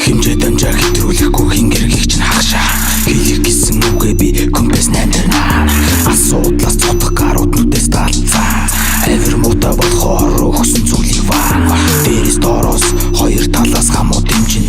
Хэмжээ дамжаа хэтрүүлэхгүй хингэргийг чинь хагшаа хийх гэсэн үгээ би компас нандирнаа асуудлаас цодох гарууд нүдээс талцаа авир муутай болохоор өгсөн зүйлийг ваа дээрээс доороос хоёр талаас хамуу дэмжин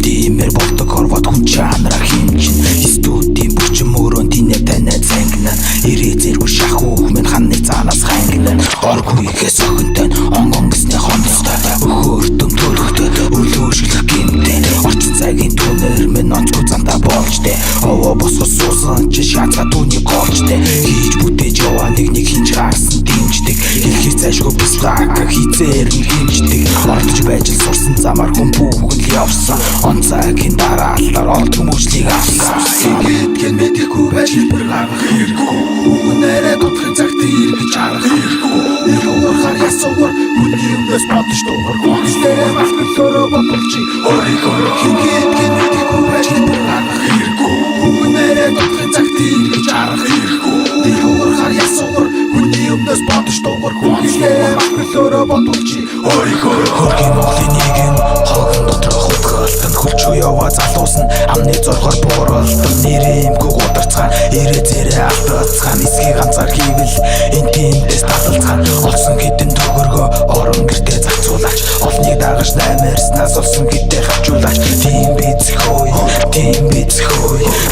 димээр болдог орвод хүн чанараа хэмжин студийн бүчим өрөөнд инээ танаа зангина ирээ зэргүй шахуу минь ханны цаанаас хангина оргүйгээс охинтой онгон гэснээ хонцтой өхөөртөн төлөхтэй өлөөшөлөх гинтэй орчин цагийн түнэр минь онцгүй зантаа болжтэй овоо босгос суусан чи шатга түүний голжтэй хийж бүтээж яваа нэг хинж харсан дэмждэг хэлхий цаашгүй бислак хизээр нь хэмждэг ордож байж л сурсан замаар хүн бүхэн л явсан он цагийн дараалал орд хүмүүжлийг авсан ингээд гэн мэдэхгүй байж хэлбэр гаргах хэрэггүй үгнээрээ дутахын цагт эргэж харах хэрэггүй нэр уурхаар ясуур хүний өмнөөс бодож дуугар гонсдээ малтгөлөөрөө бодолчи өөрийгөө ингээд гэн мэдэхгүй байж хэлбэр гаргах хэрэггүй үгнээрээ дутахын цагт эргэж харах хэрэггүй нэр уурхаар ясуур хүний өмнөөс бодож дуугар гонсдээ малтгөлөөрөө бодолчи өөрийгөө хөргийн Монголын нийгэм хогон доторх утгаалтан хөлчөө яваа залуусан амны зоргоор бууралтан нэрээ имгүй гударцгаан ирээ зэрээ алдацгаан эсхий ганцаар хийвэл энэ тиймдээс таталцгаан олсон хэдэн төгөргөө орон гэртээ зарцуулаач олныг дагаж наймаарснаас олсон гэдээ хавчуулаач тийм бицхой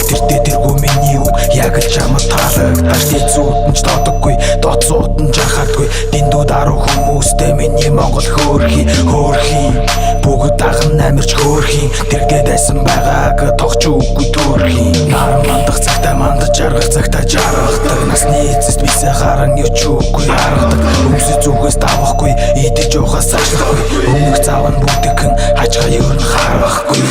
тэртээ тэргүй миний үг яг л чамд таалагдаж дэцүүд нь ч доодоггүй доцууд нь жахаадгүй дэндүү даруй хүмүүстэй миний Монгол хөөрхий бүгд дахин намирч хөөрхий тэргээд айсан байгааг тогч үгүй төрхий наран мандах цагтаа мандаж жаргах цагтаа жаргадаг насны эцэст бисээ харан юуч үгүй харгадаг өмсөж зүгээс давахгүй идэж уухаас ажиллахгүй өмнөх цаав нь бүгдхэн хажгаа ер нь харахгүй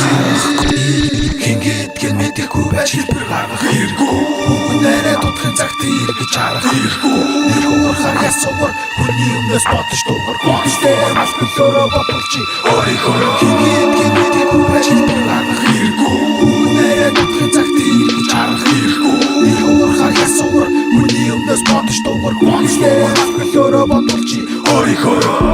ингээд гэн мэдэхгүй байж хэлбэр гаргах хэрэггүй үгнээрээ дутахын цагт эргэж харах хэрэггүй нэр уурхаар ясуур хүний өмнөөс бодож дуугар гонсдээ малтгөлөөрөө бодолчи өөрийгөө ингээд гэн мэдэхгүй байж хэлбэр гаргах хэрэггүй үгнээрээ дутахын цагт эргэж харах хэрэггүй нэр уурхаар ясуур хүний өмнөөс бодож дуугар гонсдээ малтгөлөөрөө бодолчи өөрийгөө